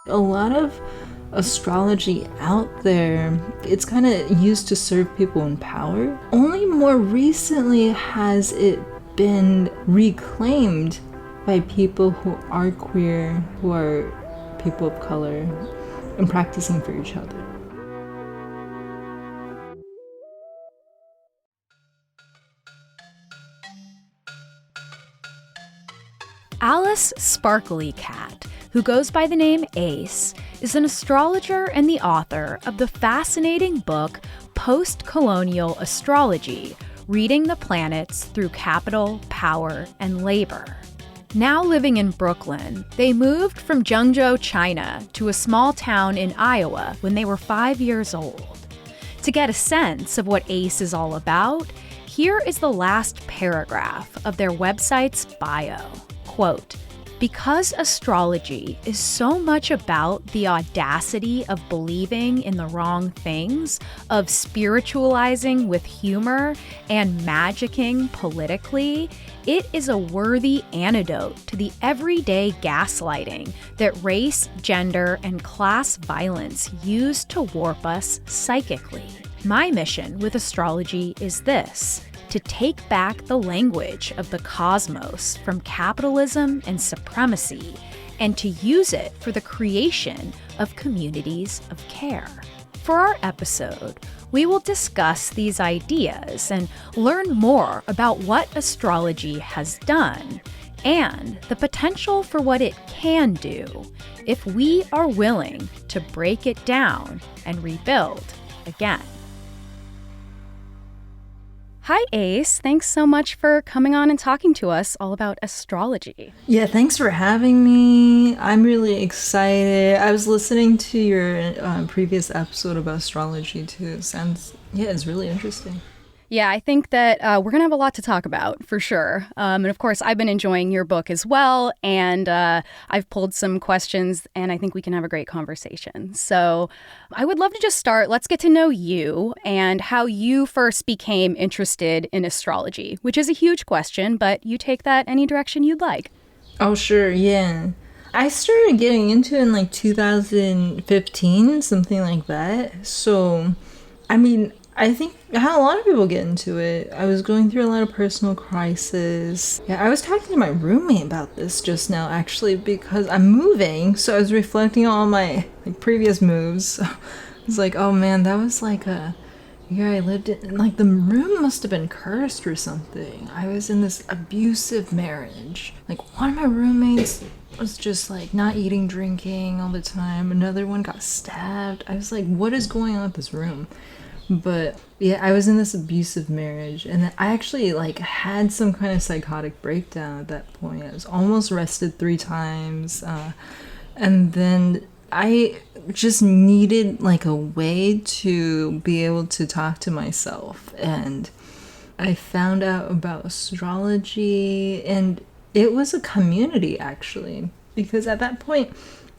A lot of astrology out there, it's kind of used to serve people in power. Only more recently has it been reclaimed by people who are queer, who are people of color, and practicing for each other. Alice Sparkly Cat, who goes by the name Ace, is an astrologer and the author of the fascinating book Postcolonial Astrology, Reading the Planets Through Capital, Power, and Labor. Now living in Brooklyn, they moved from Zhengzhou, China, to a small town in Iowa when they were 5 years old. To get a sense of what Ace is all about, here is the last paragraph of their website's bio. Quote, "Because astrology is so much about the audacity of believing in the wrong things, of spiritualizing with humor, and magicking politically, it is a worthy antidote to the everyday gaslighting that race, gender, and class violence use to warp us psychically. My mission with astrology is this: to take back the language of the cosmos from capitalism and supremacy, and to use it for the creation of communities of care." For our episode, we will discuss these ideas and learn more about what astrology has done and the potential for what it can do if we are willing to break it down and rebuild again. Hi, Ace. Thanks so much for coming on and talking to us all about astrology. Yeah, thanks for having me. I'm really excited. I was listening to your previous episode about astrology too. It's really interesting. Yeah, I think that we're going to have a lot to talk about, for sure. And of course, I've been enjoying your book as well, and I've pulled some questions, and I think we can have a great conversation. So I would love to just start. Let's get to know you and how you first became interested in astrology, which is a huge question, but you take that any direction you'd like. Oh, sure, yeah. I started getting into it in like 2015, something like that. So, I think how a lot of people get into it. I was going through a lot of personal crisis. Yeah, I was talking to my roommate about this just now, actually, because I'm moving. So I was reflecting on all my previous moves. I was like, oh man, that was like a year I lived in. Like the room must have been cursed or something. I was in this abusive marriage. Like one of my roommates was just like not eating, drinking all the time. Another one got stabbed. I was like, what is going on with this room? But yeah, I was in this abusive marriage, and then I actually had some kind of psychotic breakdown at that point. I was almost arrested 3 times, and then I just needed a way to be able to talk to myself, and I found out about astrology, and it was a community actually, because at that point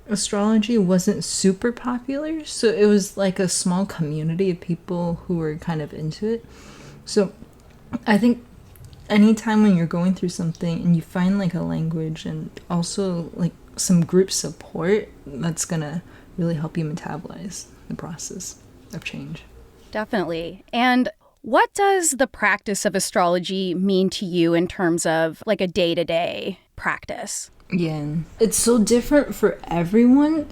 astrology wasn't super popular, so it was like a small community of people who were kind of into it. So I think anytime when you're going through something and you find a language and also some group support, that's gonna really help you metabolize the process of change. Definitely. And what does the practice of astrology mean to you in terms of a day-to-day practice? Yeah, it's so different for everyone,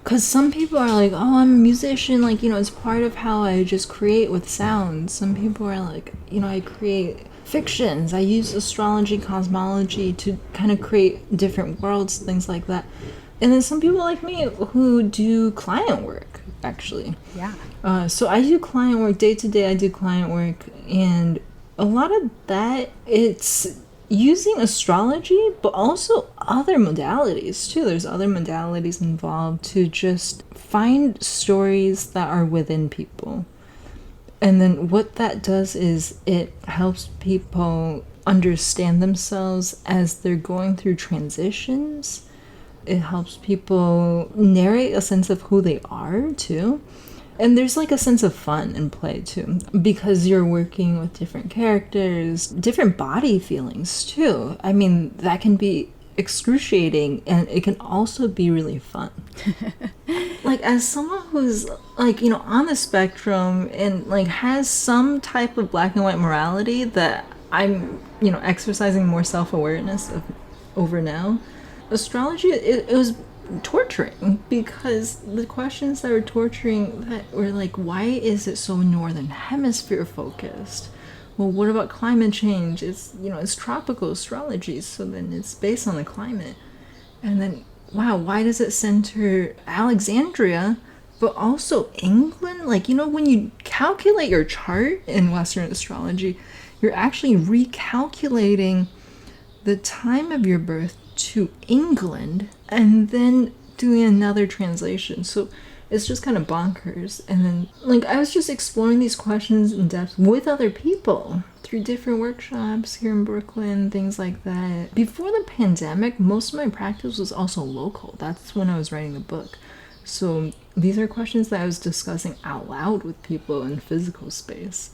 because some people are like, oh, I'm a musician, it's part of how I just create with sound. Some people are like, I create fictions, I use astrology, cosmology to kind of create different worlds, things like that. And then some people like me who do client work, actually. Yeah. So I do client work, day to day I do client work, and a lot of that, it's using astrology, but also other modalities too. There's other modalities involved to just find stories that are within people. And then what that does is it helps people understand themselves as they're going through transitions. It helps people narrate a sense of who they are too. And there's a sense of fun and play too, because you're working with different characters, different body feelings too. That can be excruciating, and it can also be really fun. Like, as someone who's, like, you know, on the spectrum and, like, has some type of black and white morality that I'm, you know, exercising more self-awareness of over now, astrology, it was torturing, because the questions that were torturing that were like, why is it so northern hemisphere focused? Well, what about climate change? It's, you know, it's tropical astrology, so then it's based on the climate. And then, wow, why does it center Alexandria, but also England? Like, you know, when you calculate your chart in Western astrology, you're actually recalculating the time of your birth to England and then doing another translation. So it's just kind of bonkers. And then, like, I was just exploring these questions in depth with other people through different workshops here in Brooklyn, things like that. Before the pandemic, most of my practice was also local. That's when I was writing the book. So these are questions that I was discussing out loud with people in physical space,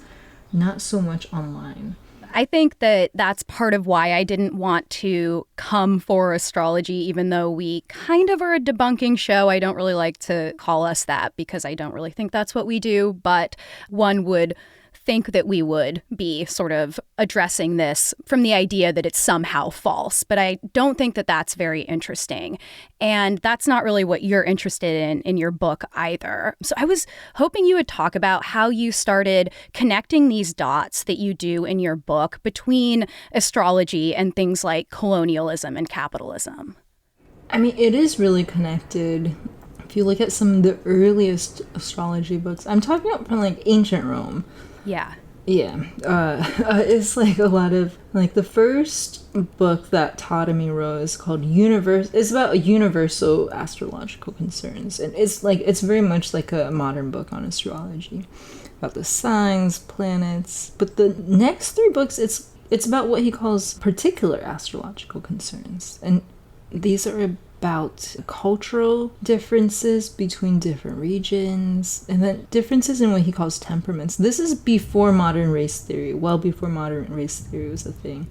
not so much online. I think that that's part of why I didn't want to come for astrology, even though we kind of are a debunking show. I don't really like to call us that because I don't really think that's what we do, but one would think that we would be sort of addressing this from the idea that it's somehow false. But I don't think that that's very interesting. And that's not really what you're interested in your book either. So I was hoping you would talk about how you started connecting these dots that you do in your book between astrology and things like colonialism and capitalism. I mean, it is really connected. If you look at some of the earliest astrology books, I'm talking about from like ancient Rome. Yeah. Yeah. It's like a lot of, like, the first book that Ptolemy wrote is called it's about universal astrological concerns. And it's like, it's very much like a modern book on astrology, about the signs, planets. But the next three books, it's about what he calls particular astrological concerns. And these are about cultural differences between different regions, and then differences in what he calls temperaments. This is before modern race theory, well before modern race theory was a thing.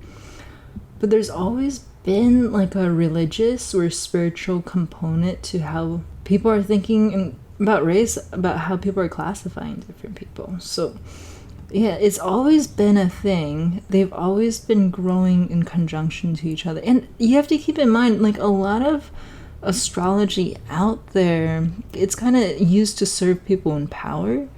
But there's always been like a religious or spiritual component to how people are thinking about race, about how people are classifying different people. So yeah, it's always been a thing. They've always been growing in conjunction to each other. And you have to keep in mind, like, a lot of astrology out there, it's kind of used to serve people in power.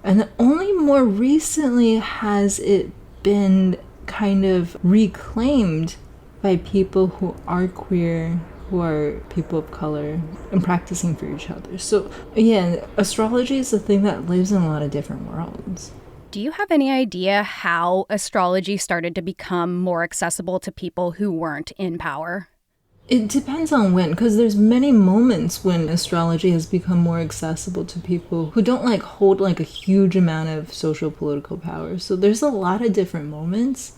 And only more recently has it been kind of reclaimed by people who are queer, who are people of color, and practicing for each other. So yeah, astrology is a thing that lives in a lot of different worlds. Do you have any idea how astrology started to become more accessible to people who weren't in power? It depends on when, because there's many moments when astrology has become more accessible to people who don't like hold like a huge amount of social political power. So there's a lot of different moments.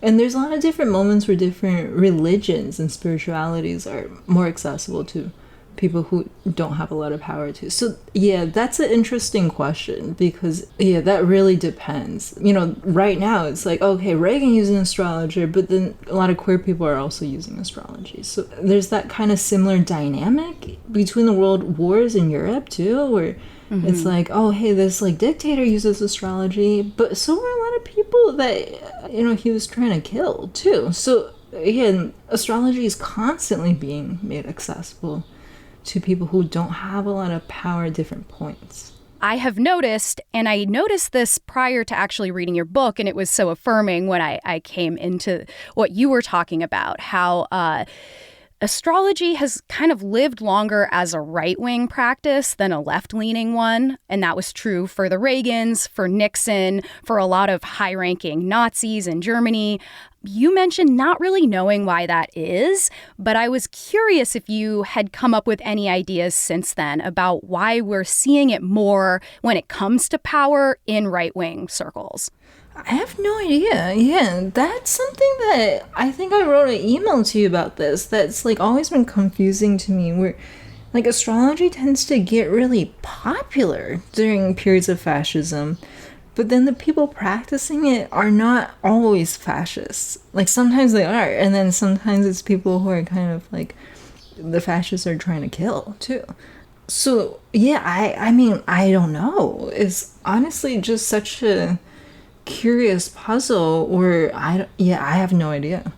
And there's a lot of different moments where different religions and spiritualities are more accessible to people who don't have a lot of power to. So yeah, that's an interesting question, because yeah, that really depends. You know, right now it's like, okay, Reagan used an astrologer, but then a lot of queer people are also using astrology. So there's that kind of similar dynamic between the world wars in Europe too, where it's like, oh hey, this like dictator uses astrology, but so were a lot of people that, you know, he was trying to kill too. So again, astrology is constantly being made accessible to people who don't have a lot of power at different points. I have noticed, and I noticed this prior to actually reading your book, and it was so affirming when I came into what you were talking about, how astrology has kind of lived longer as a right-wing practice than a left-leaning one. And that was true for the Reagans, for Nixon, for a lot of high-ranking Nazis in Germany. You mentioned not really knowing why that is, but I was curious if you had come up with any ideas since then about why we're seeing it more when it comes to power in right-wing circles. I have no idea. Yeah, that's something that I think I wrote an email to you about this. That's like always been confusing to me, where like astrology tends to get really popular during periods of fascism, But then the people practicing it are not always fascists. Like, sometimes they are, and then sometimes it's people who are kind of like the fascists are trying to kill too. So yeah, I mean, I don't know. It's honestly just such a curious puzzle, or I have no idea.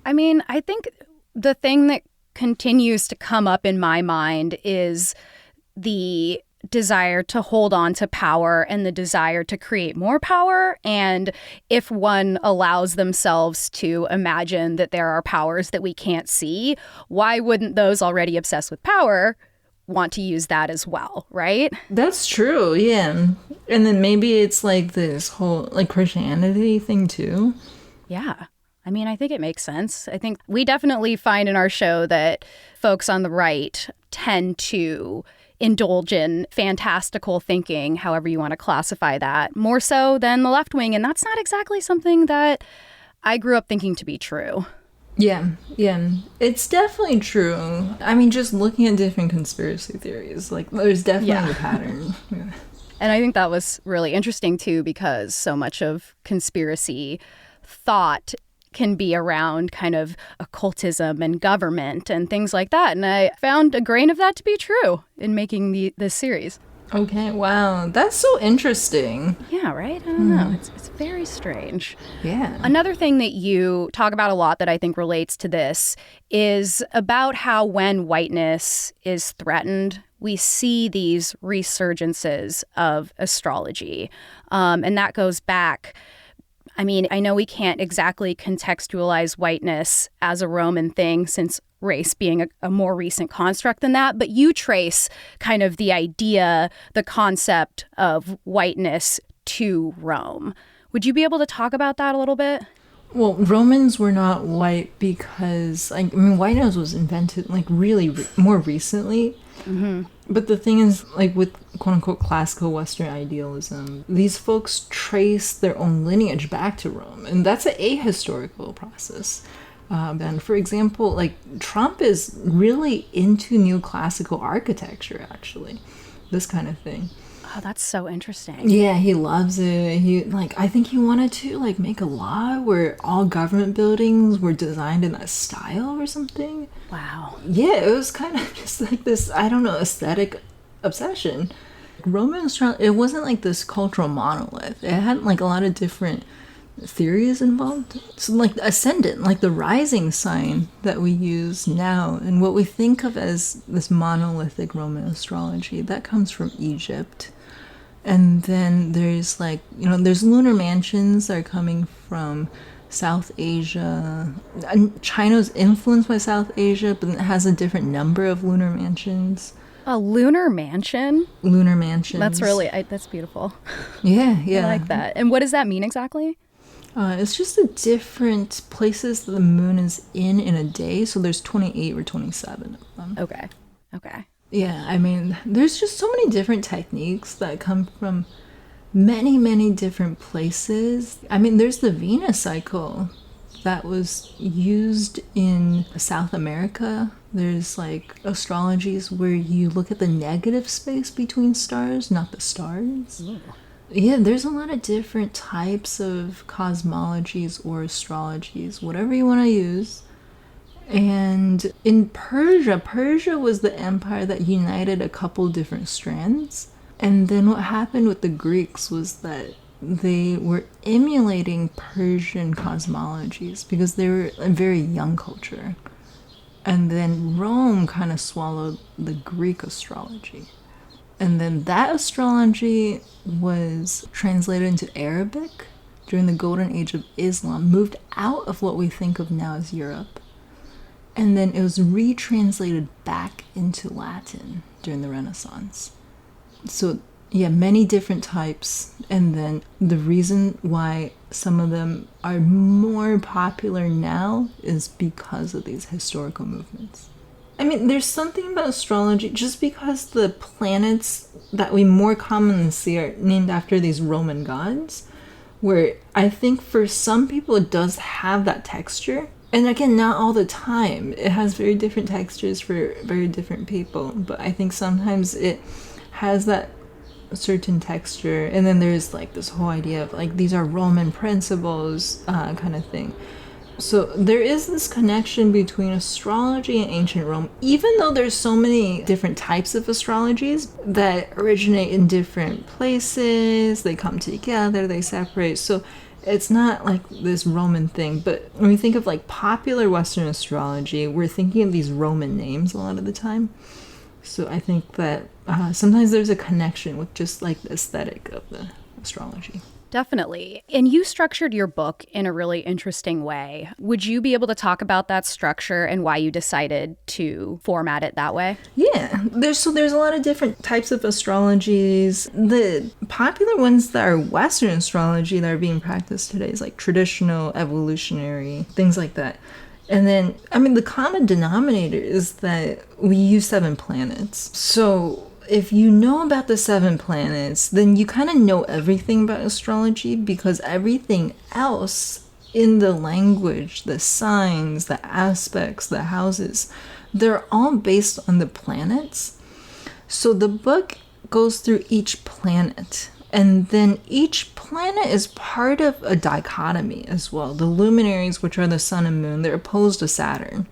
I mean, I think the thing that continues to come up in my mind is the desire to hold on to power and the desire to create more power. And if one allows themselves to imagine that there are powers that we can't see, why wouldn't those already obsessed with power want to use that as well, right? That's true, yeah. And then maybe it's like this whole like Christianity thing too. Yeah. I mean, I think it makes sense. I think we definitely find in our show that folks on the right tend to indulge in fantastical thinking, however you want to classify that, more so than the left wing. And that's not exactly something that I grew up thinking to be true. Yeah. It's definitely true. I mean, just looking at different conspiracy theories, like there's definitely a pattern. Yeah. And I think that was really interesting too, because so much of conspiracy thought can be around kind of occultism and government and things like that. And I found a grain of that to be true in making this series. Okay, wow. That's so interesting. Yeah, right? I don't know. It's very strange. Yeah. Another thing that you talk about a lot that I think relates to this is about how when whiteness is threatened, we see these resurgences of astrology. And that goes back. I mean, I know we can't exactly contextualize whiteness as a Roman thing since race being a more recent construct than that, but you trace kind of the idea, the concept of whiteness to Rome. Would you be able to talk about that a little bit? Well, Romans were not white because, like, I mean, whiteness was invented, like, really more recently. Mm-hmm. But the thing is, like, with quote-unquote classical Western idealism, these folks trace their own lineage back to Rome, and that's an ahistorical process. And for example, like, Trump is really into neoclassical architecture, actually, this kind of thing. Oh, that's so interesting. Yeah, he loves it. I think he wanted to, like, make a law where all government buildings were designed in that style or something. Wow. Yeah, it was kind of just like this, I don't know, aesthetic obsession. Roman astrology, it wasn't like this cultural monolith. It had, like, a lot of different theories involved. So, like, the ascendant, like the rising sign that we use now, and what we think of as this monolithic Roman astrology, that comes from Egypt. And then there's, like, you know, there's lunar mansions that are coming from South Asia. And China's influenced by South Asia, but it has a different number of lunar mansions. A lunar mansion? Lunar mansions. That's really, that's beautiful. Yeah. I like that. And what does that mean exactly? It's just the different places that the moon is in a day. So there's 28 or 27 of them. Okay. Yeah, I mean, there's just so many different techniques that come from many, many different places. I mean, there's the Venus cycle that was used in South America. There's, like, astrologies where you look at the negative space between stars, not the stars. Ooh. Yeah, there's a lot of different types of cosmologies or astrologies, whatever you want to use. And in Persia was the empire that united a couple different strands. And then what happened with the Greeks was that they were emulating Persian cosmologies because they were a very young culture. And then Rome kind of swallowed the Greek astrology. And then that astrology was translated into Arabic during the Golden Age of Islam, moved out of what we think of now as Europe. And then it was retranslated back into Latin during the Renaissance. So, yeah, many different types. And then the reason why some of them are more popular now is because of these historical movements. I mean, there's something about astrology, just because the planets that we more commonly see are named after these Roman gods, where I think for some people it does have that texture. And again, not all the time. It has very different textures for very different people. But I think sometimes it has that a certain texture. And then there's like this whole idea of like these are Roman principles kind of thing. So there is this connection between astrology and ancient Rome, even though there's so many different types of astrologies that originate in different places, they come together, they separate. So it's not like this Roman thing, but when we think of like popular Western astrology, we're thinking of these Roman names a lot of the time. So I think that sometimes there's a connection with just like the aesthetic of the astrology. Definitely. And you structured your book in a really interesting way. Would you be able to talk about that structure and why you decided to format it that way? Yeah, there's a lot of different types of astrologies. The popular ones that are Western astrology that are being practiced today is like traditional, evolutionary, things like that. And then, I mean, the common denominator is that we use 7 planets. So if you know about the 7 planets, then you kind of know everything about astrology, because everything else in the language, the signs, the aspects, the houses, they're all based on the planets. So the book goes through each planet, and then each planet is part of a dichotomy as well. The luminaries, which are the sun and moon, they're opposed to Saturn,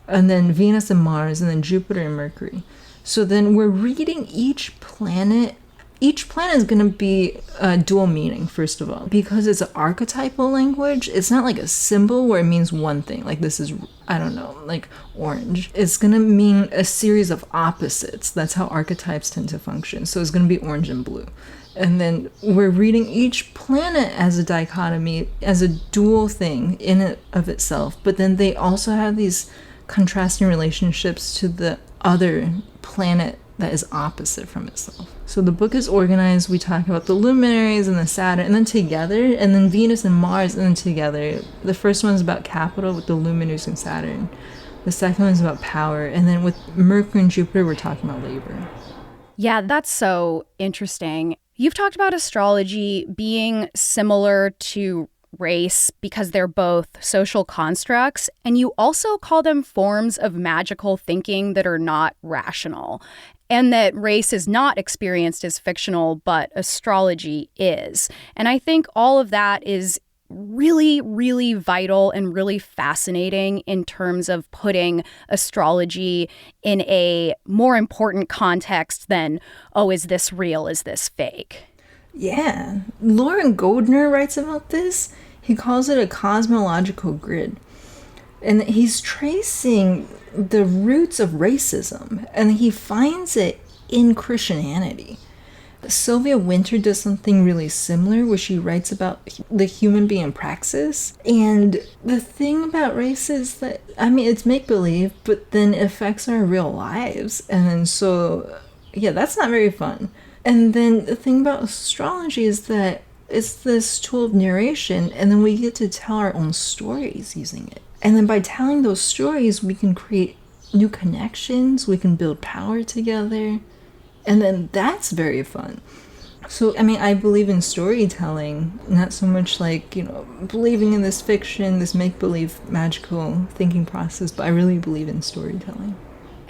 and then Venus and Mars, and then Jupiter and Mercury. So then we're reading each planet. Each planet is going to be a dual meaning, first of all, because it's an archetypal language. It's not like a symbol where it means one thing. Like this is, I don't know, like orange. It's going to mean a series of opposites. That's how archetypes tend to function. So it's going to be orange and blue. And then we're reading each planet as a dichotomy, as a dual thing in and of itself. But then they also have these contrasting relationships to the other planet that is opposite from itself. So the book is organized. We talk about the luminaries and the Saturn, and then together, and then Venus and Mars, and then together. The first one is about capital with the luminaries and Saturn. The second one is about power, and then with Mercury and Jupiter, we're talking about labor. Yeah, that's so interesting. You've talked about astrology being similar to race because they're both social constructs, and you also call them forms of magical thinking that are not rational, and that race is not experienced as fictional, but astrology is. And I think all of that is really, really vital and really fascinating in terms of putting astrology in a more important context than, oh, is this real? Is this fake? Yeah. Lauren Goldner writes about this. He calls it a cosmological grid. And he's tracing the roots of racism, and he finds it in Christianity. Sylvia Wynter does something really similar where she writes about the human being praxis. And the thing about race is that, I mean, it's make-believe, but then it affects our real lives. And then so, yeah, that's not very fun. And then the thing about astrology is that it's this tool of narration, and then we get to tell our own stories using it. And then by telling those stories, we can create new connections, we can build power together. And then that's very fun. So, I mean, I believe in storytelling, not so much like, believing in this fiction, this make-believe magical thinking process, but I really believe in storytelling.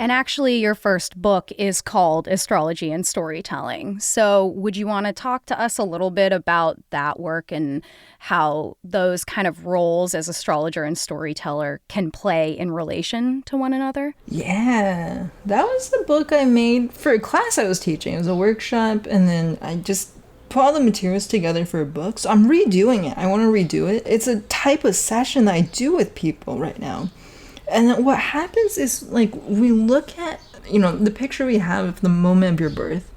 And actually, your first book is called Astrology and Storytelling. So would you want to talk to us a little bit about that work and how those kind of roles as astrologer and storyteller can play in relation to one another? Yeah, that was the book I made for a class I was teaching. It was a workshop, and then I just put all the materials together for a book. So I'm redoing it. I want to redo it. It's a type of session that I do with people right now. And then what happens is, like, we look at, the picture we have of the moment of your birth,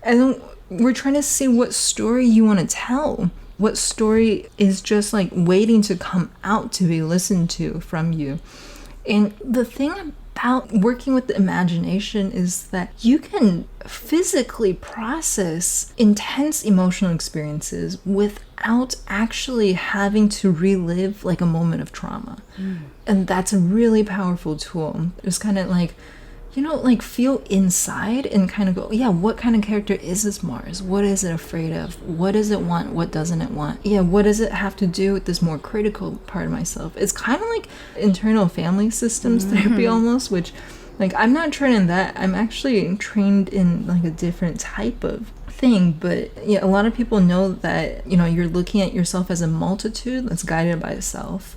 and then we're trying to see what story you want to tell. What story is just, like, waiting to come out to be listened to from you. And the thing about working with the imagination is that you can physically process intense emotional experiences without actually having to relive like a moment of trauma. And that's a really powerful tool. It's kind of like, like feel inside and kind of go, yeah, what kind of character is this Mars? What is it afraid of? What does it want? What doesn't it want? Yeah, what does it have to do with this more critical part of myself? It's kind of like internal family systems therapy almost, which, like, I'm not trained in that. I'm actually trained in like a different type of thing, but yeah, a lot of people know that, you're looking at yourself as a multitude that's guided by self.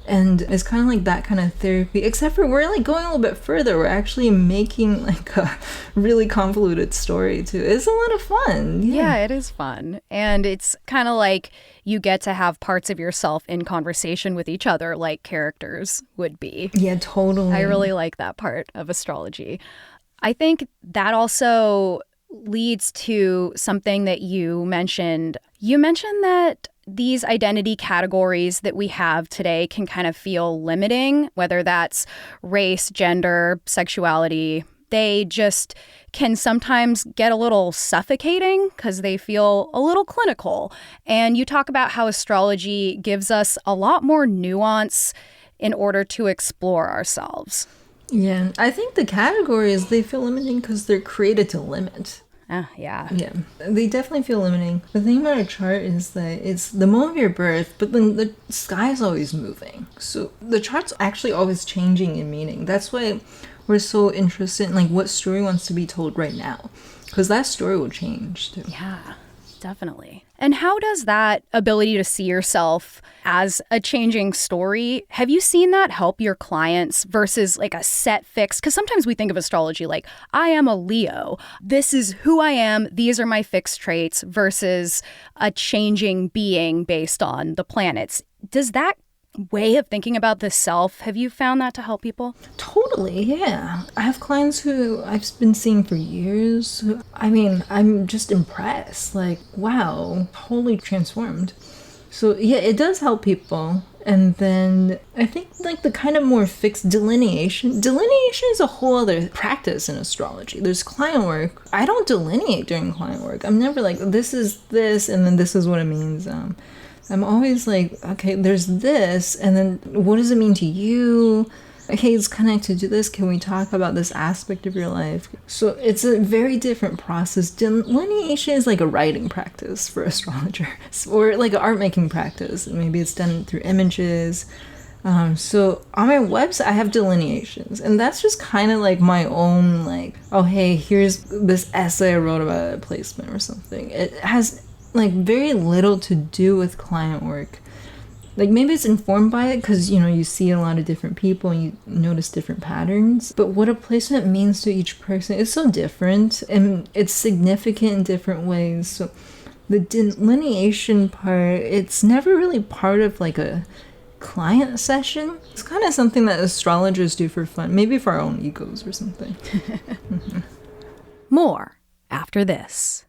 And it's kind of like that kind of therapy, except for we're like going a little bit further. We're actually making like a really convoluted story too. It's a lot of fun. Yeah, it is fun. And it's kind of like you get to have parts of yourself in conversation with each other like characters would be. Yeah, totally. I really like that part of astrology. I think that also leads to something that you mentioned. You mentioned that these identity categories that we have today can kind of feel limiting, whether that's race, gender, sexuality. They just can sometimes get a little suffocating because they feel a little clinical. And you talk about how astrology gives us a lot more nuance in order to explore ourselves. Yeah, I think the categories, they feel limiting because they're created to limit. Yeah. Yeah, they definitely feel limiting. The thing about a chart is that it's the moment of your birth, but then the sky is always moving. So the chart's actually always changing in meaning. That's why we're so interested in like what story wants to be told right now, because that story will change too. Yeah, definitely. And how does that ability to see yourself as a changing story, have you seen that help your clients versus like a set fix? Because sometimes we think of astrology like, I am a Leo. This is who I am. These are my fixed traits versus a changing being based on the planets. Does that way of thinking about the self, have you found that to help people? Totally, yeah. I have clients who I've been seeing for years. I'm just impressed. Like, wow, totally transformed. So yeah, it does help people. And then I think like the kind of more fixed delineation is a whole other practice in astrology. There's client work. I don't delineate during client work. I'm never like, this is this, and then this is what it means. I'm always like, okay, there's this, and then what does it mean to you? Okay, it's connected to this. Can we talk about this aspect of your life? So it's a very different process. Delineation is like a writing practice for astrologers, or like an art making practice. Maybe it's done through images. So on my website, I have delineations, and that's just kind of like my own, like, oh, hey, here's this essay I wrote about a placement or something. It has like very little to do with client work. Like maybe it's informed by it because you see a lot of different people and you notice different patterns, but what a placement means to each person is so different, and it's significant in different ways. So the delineation part, it's never really part of like a client session. It's kind of something that astrologers do for fun, maybe for our own egos or something. Mm-hmm. More after this.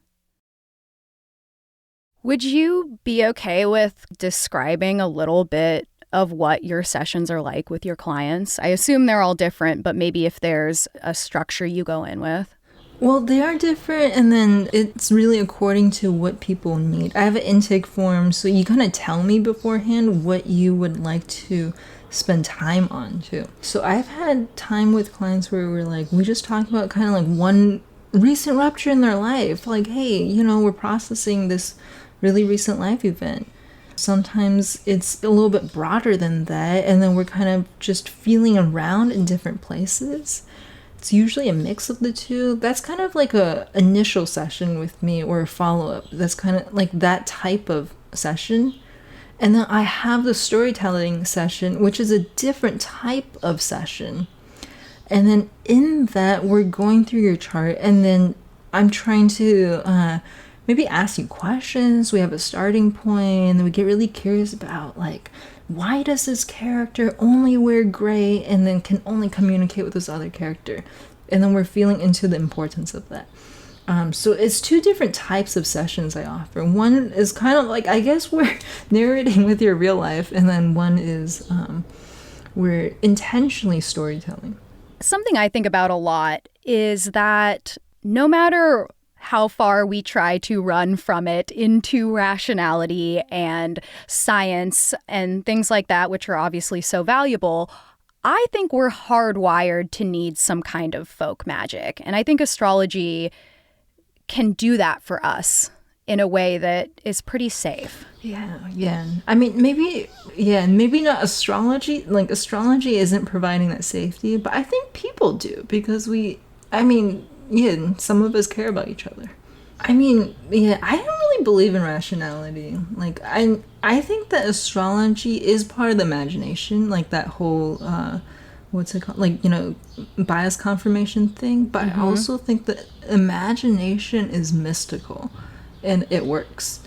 Would you be okay with describing a little bit of what your sessions are like with your clients? I assume they're all different, but maybe if there's a structure you go in with. Well, they are different, and then it's really according to what people need. I have an intake form, so you kind of tell me beforehand what you would like to spend time on too. So I've had time with clients where we're like, we just talk about kind of like one recent rupture in their life. Like, hey, we're processing this really recent life event. Sometimes it's a little bit broader than that, and then we're kind of just feeling around in different places. It's usually a mix of the two. That's kind of like a initial session with me, or a follow-up. That's kind of like that type of session. And then I have the storytelling session, which is a different type of session. And then in that, we're going through your chart, and then I'm trying to maybe ask you questions. We have a starting point, and we get really curious about like, why does this character only wear gray and then can only communicate with this other character? And then we're feeling into the importance of that. So it's two different types of sessions I offer. One is kind of like, I guess we're narrating with your real life, and then one is we're intentionally storytelling. Something I think about a lot is that no matter how far we try to run from it into rationality and science and things like that, which are obviously so valuable, I think we're hardwired to need some kind of folk magic. And I think astrology can do that for us in a way that is pretty safe. Yeah. I mean, maybe not astrology. Like, astrology isn't providing that safety, but I think people do, because some of us care about each other. I mean, yeah, I don't really believe in rationality. Like, I think that astrology is part of the imagination, like that whole, what's it called? Like, bias confirmation thing. But I also think that imagination is mystical and it works.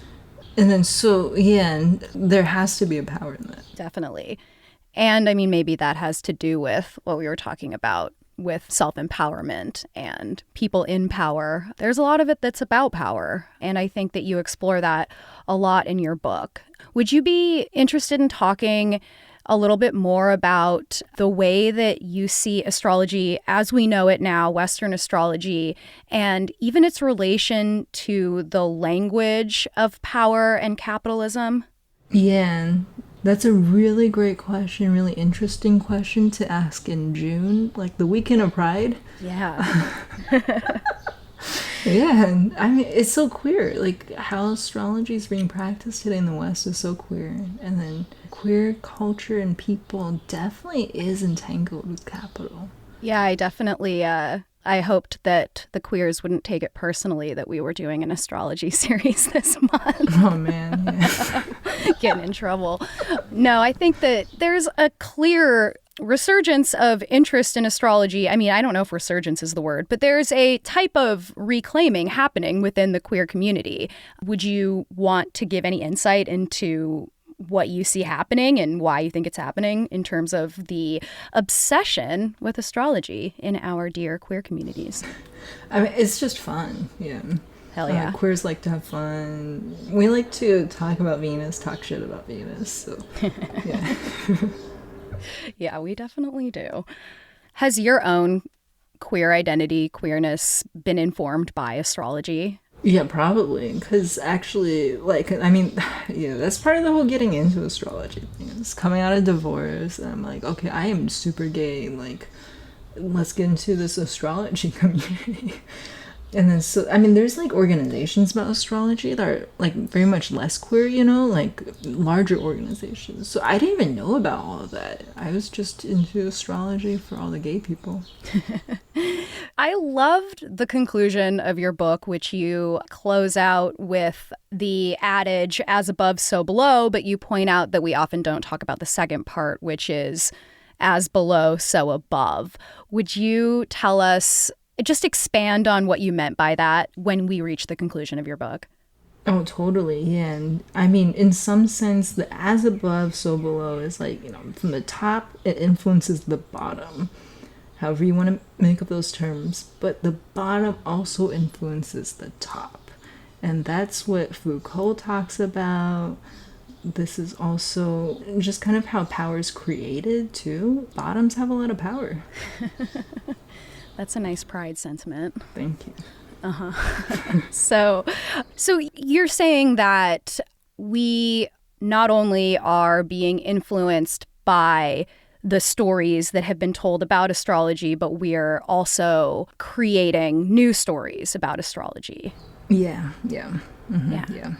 And then, so, yeah, and there has to be a power in that. Definitely. And I mean, maybe that has to do with what we were talking about with self-empowerment and people in power. There's a lot of it that's about power. And I think that you explore that a lot in your book. Would you be interested in talking a little bit more about the way that you see astrology as we know it now, Western astrology, and even its relation to the language of power and capitalism? Yeah, that's a really great question, really interesting question to ask in June, like the weekend of Pride. Yeah. Yeah, I mean, it's so queer. Like, how astrology is being practiced today in the West is so queer. And then queer culture and people definitely is entangled with capital. Yeah, I definitely, I hoped that the queers wouldn't take it personally that we were doing an astrology series this month. Oh, man, yeah. Getting in trouble. No, I think that there's a clear resurgence of interest in astrology. I mean, I don't know if resurgence is the word, but there's a type of reclaiming happening within the queer community. Would you want to give any insight into what you see happening and why you think it's happening in terms of the obsession with astrology in our dear queer communities? I mean, it's just fun, yeah. Hell yeah. Queers like to have fun. We like to talk about Venus, talk shit about Venus, so yeah. Yeah, we definitely do. Has your own queer identity, queerness been informed by astrology? Yeah, probably. Because actually, like, I mean, yeah, that's part of the whole getting into astrology thing. It's coming out of divorce, and I'm like, okay, I am super gay. Like, let's get into this astrology community. And then, so, I mean, there's, like, organizations about astrology that are, like, very much less queer, like, larger organizations. So I didn't even know about all of that. I was just into astrology for all the gay people. I loved the conclusion of your book, which you close out with the adage, as above, so below, but you point out that we often don't talk about the second part, which is as below, so above. Would you tell us, just expand on what you meant by that when we reach the conclusion of your book? Oh, totally, yeah. And I mean, in some sense, the as above, so below is like, from the top, it influences the bottom. However you want to make up those terms. But the bottom also influences the top. And that's what Foucault talks about. This is also just kind of how power is created, too. Bottoms have a lot of power. That's a nice pride sentiment. Thank you. Uh-huh. So you're saying that we not only are being influenced by the stories that have been told about astrology, but we're also creating new stories about astrology. Yeah. Mm-hmm, yeah.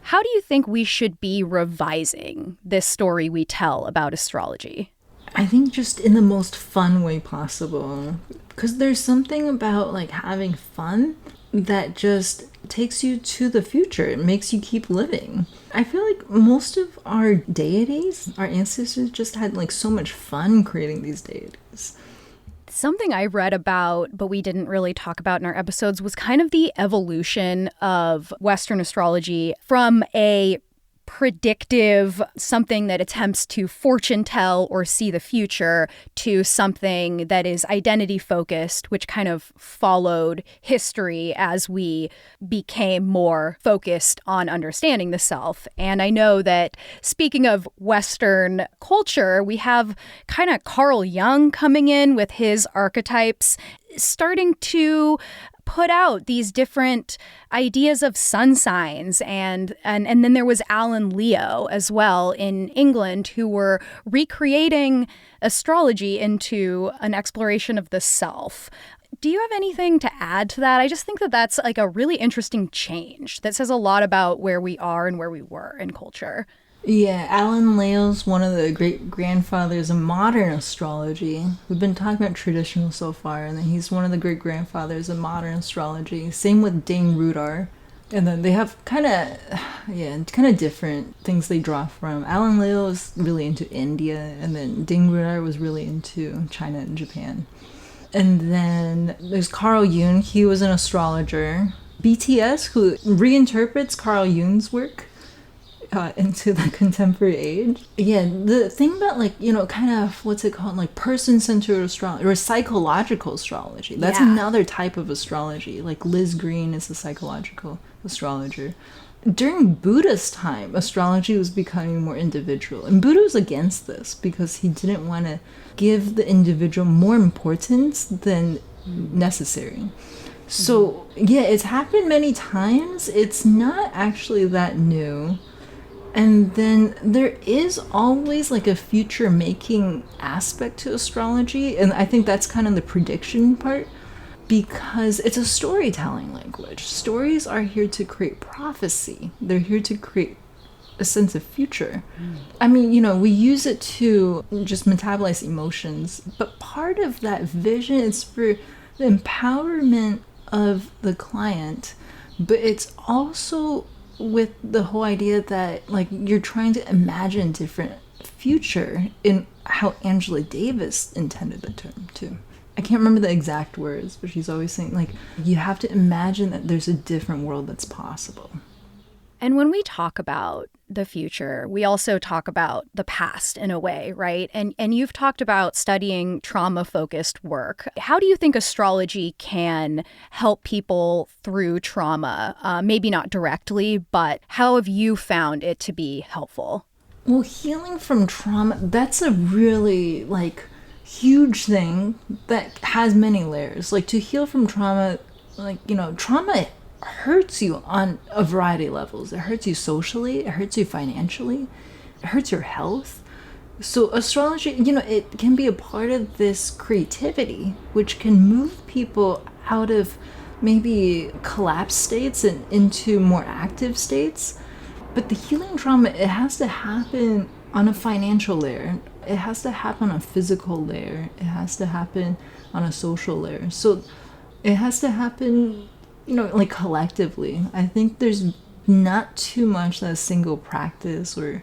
How do you think we should be revising this story we tell about astrology? I think just in the most fun way possible. Because there's something about, like, having fun that just takes you to the future. It makes you keep living. I feel like most of our deities, our ancestors, just had, like, so much fun creating these deities. Something I read about, but we didn't really talk about in our episodes, was kind of the evolution of Western astrology from a predictive, something that attempts to fortune tell or see the future, to something that is identity focused, which kind of followed history as we became more focused on understanding the self. And I know that, speaking of Western culture, we have kind of Carl Jung coming in with his archetypes, starting to put out these different ideas of sun signs, and then there was Alan Leo as well in England, who were recreating astrology into an exploration of the self. Do you have anything to add to that? I just think that that's like a really interesting change that says a lot about where we are and where we were in culture. Yeah, Alan Leo's one of the great grandfathers of modern astrology. We've been talking about traditional so far, and then he's one of the great grandfathers of modern astrology. Same with Dane Rudar. And then they have kind of different things they draw from. Alan Leo is really into India, and then Dane Rudar was really into China and Japan. And then there's Carl Jung. He was an astrologer. BTS, who reinterprets Carl Jung's work into the contemporary age. Yeah, the thing about kind of what's it called, like person-centered astrology or psychological astrology. That's another type of astrology. Like Liz Green is a psychological astrologer. During Buddha's time, astrology was becoming more individual, and Buddha was against this because he didn't want to give the individual more importance than necessary. So yeah, it's happened many times. It's not actually that new. And then there is always like a future making aspect to astrology, and I think that's kind of the prediction part, because it's a storytelling language. Stories are here to create prophecy. They're here to create a sense of future. I mean, we use it to just metabolize emotions, but part of that vision is for the empowerment of the client, but it's also with the whole idea that like you're trying to imagine different future in how Angela Davis intended the term too. I can't remember the exact words, but she's always saying like you have to imagine that there's a different world that's possible. And when we talk about the future, we also talk about the past in a way, right? And you've talked about studying trauma-focused work. How do you think astrology can help people through trauma? Maybe not directly, but how have you found it to be helpful? Well, healing from trauma, that's a really huge thing that has many layers. Like to heal from trauma, trauma hurts you on a variety of levels. It hurts you socially, it hurts you financially, it hurts your health. So astrology, it can be a part of this creativity, which can move people out of maybe collapsed states and into more active states. But the healing trauma, it has to happen on a financial layer. It has to happen on a physical layer. It has to happen on a social layer. So it has to happen collectively. I think there's not too much that a single practice or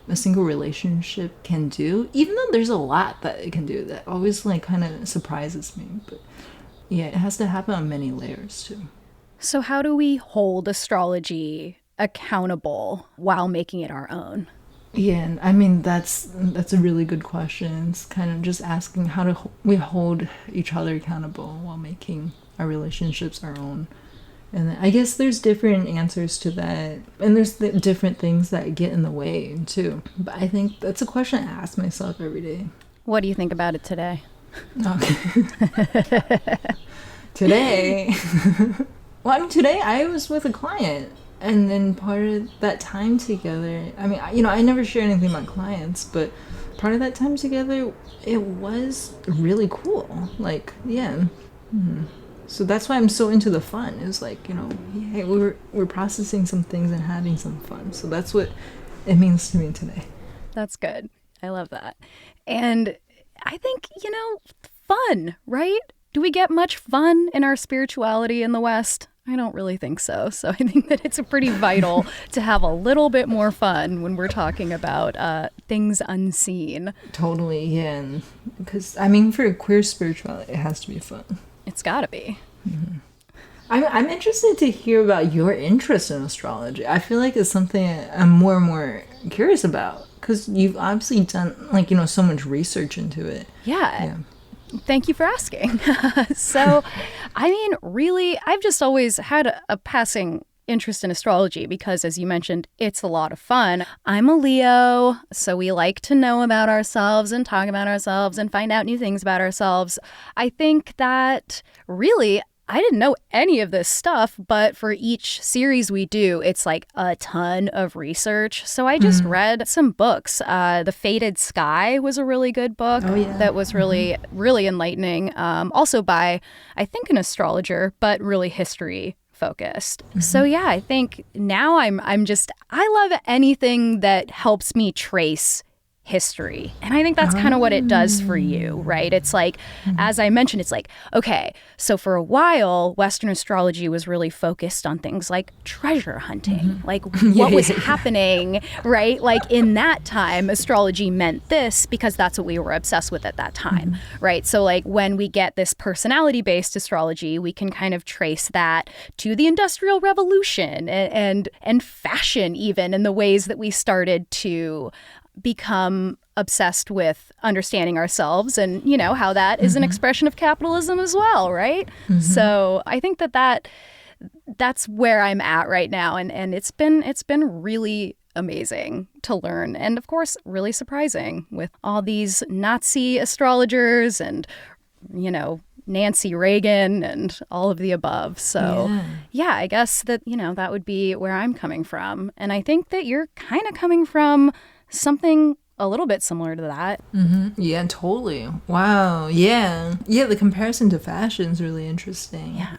a single relationship can do, even though there's a lot that it can do that always kind of surprises me. But yeah, it has to happen on many layers too. So how do we hold astrology accountable while making it our own? Yeah, and I mean that's a really good question. It's kind of just asking how do we hold each other accountable while making our relationships our own. And I guess there's different answers to that. And there's different things that get in the way, too. But I think that's a question I ask myself every day. What do you think about it today? Okay. Today? Today I was with a client. And then part of that time together, I never share anything about clients, but part of that time together, it was really cool. Yeah. Mm-hmm. So that's why I'm so into the fun. It's hey, we're processing some things and having some fun. So that's what it means to me today. That's good. I love that. And I think, fun, right? Do we get much fun in our spirituality in the West? I don't really think so. So I think that it's pretty vital to have a little bit more fun when we're talking about things unseen. Totally, yeah. Because, for queer spirituality, it has to be fun. It's gotta be. Mm-hmm. I'm interested to hear about your interest in astrology. I feel like it's something I'm more and more curious about because you've obviously done so much research into it. Yeah. Thank you for asking. So, really, I've just always had a passing interest in astrology because, as you mentioned, it's a lot of fun. I'm a Leo, so we like to know about ourselves and talk about ourselves and find out new things about ourselves. I think that really, I didn't know any of this stuff, but for each series we do, it's a ton of research. So I just read some books. The Fated Sky was a really good book that was really, really enlightening. Also by, I think, an astrologer, but really history focused. So yeah, I think now I love anything that helps me trace history. And I think that's kind of what it does for you, right? It's like, as I mentioned, it's like, okay, so for a while, Western astrology was really focused on things like treasure hunting, like what was happening, right? Like in that time, astrology meant this because that's what we were obsessed with at that time, right? So like when we get this personality-based astrology, we can kind of trace that to the Industrial Revolution and fashion even, and the ways that we started to become obsessed with understanding ourselves, and you know how that is an expression of capitalism as well, right? So I think that's where I'm at right now, and it's been really amazing to learn, and of course really surprising with all these Nazi astrologers and you know Nancy Reagan and all of the above. So yeah, I guess that you know that would be where I'm coming from, and I think that you're kind of coming from something a little bit similar to that. Yeah, totally. Wow. Yeah, the comparison to fashion is really interesting. Yeah.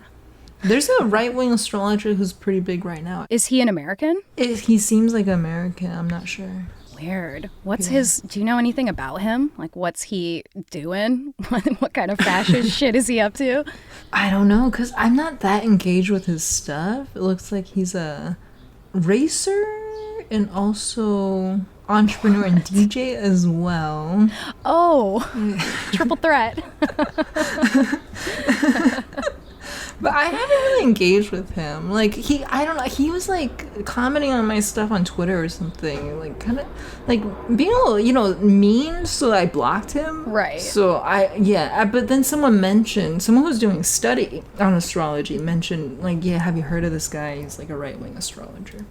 There's a right-wing astrologer who's pretty big right now. Is he an American? He seems like an American. I'm not sure. Weird. What's his, do you know anything about him? Like, what's he doing? What kind of fashion shit is he up to? I don't know, because I'm not that engaged with his stuff. It looks like he's a racer and also entrepreneur and DJ as well. Oh, triple threat. But I haven't really engaged with him. Like, I don't know, he was like commenting on my stuff on Twitter or something, like kind of like being a little, you know, mean, so I blocked him. Right. So but then someone who's doing a study on astrology mentioned, like, yeah, have you heard of this guy? He's like a right-wing astrologer.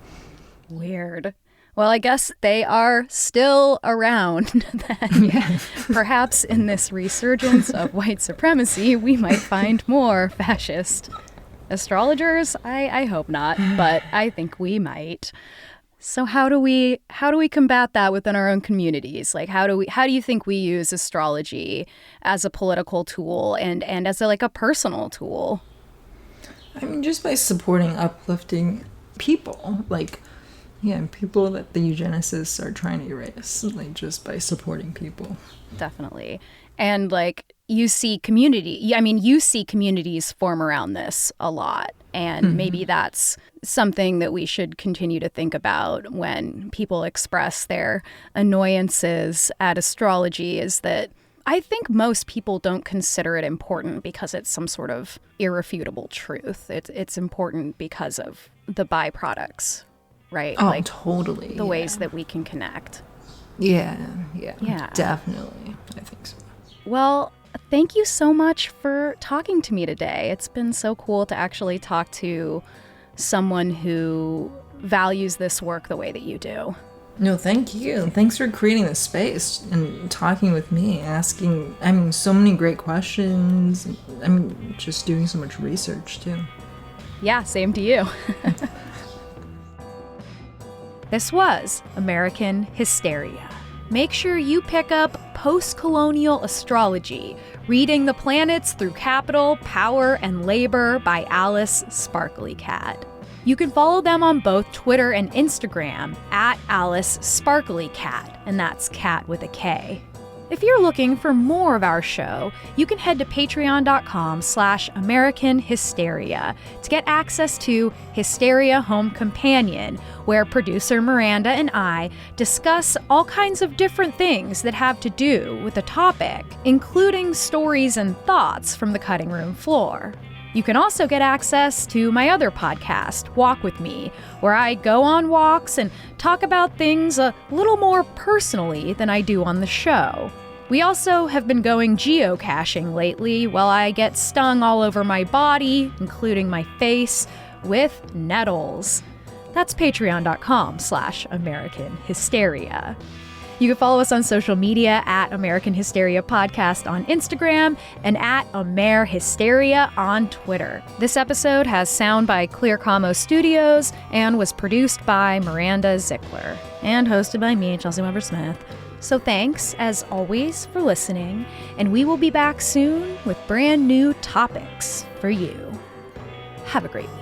Weird. Well, I guess they are still around then. Yeah. Perhaps in this resurgence of white supremacy, we might find more fascist astrologers. I hope not, but I think we might. So how do we combat that within our own communities? Like how do you think we use astrology as a political tool and as a personal tool? I mean, just by supporting uplifting people, like, yeah, people that the eugenicists are trying to erase, like just by supporting people. Definitely. And like you see communities form around this a lot. And maybe that's something that we should continue to think about when people express their annoyances at astrology, is that I think most people don't consider it important because it's some sort of irrefutable truth. It's important because of the byproducts. Right? Oh, like, totally. The ways that we can connect. Yeah, definitely. I think so. Well, thank you so much for talking to me today. It's been so cool to actually talk to someone who values this work the way that you do. No, thank you. Thanks for creating this space and talking with me, asking, so many great questions. Just doing so much research, too. Yeah, same to you. This was American Hysteria. Make sure you pick up Postcolonial Astrology, Reading the Planets Through Capital, Power, and Labor by Alice Sparkly Cat. You can follow them on both Twitter and Instagram at Alice Sparkly Cat, and that's cat with a K. If you're looking for more of our show, you can head to patreon.com/American Hysteria to get access to Hysteria Home Companion, where producer Miranda and I discuss all kinds of different things that have to do with the topic, including stories and thoughts from the cutting room floor. You can also get access to my other podcast, Walk With Me, where I go on walks and talk about things a little more personally than I do on the show. We also have been going geocaching lately while I get stung all over my body, including my face, with nettles. That's patreon.com/American Hysteria. You can follow us on social media at American Hysteria Podcast on Instagram and at Amer Hysteria on Twitter. This episode has sound by Clear Como Studios and was produced by Miranda Zickler and hosted by me, Chelsey Weber-Smith. So thanks, as always, for listening, and we will be back soon with brand new topics for you. Have a great week.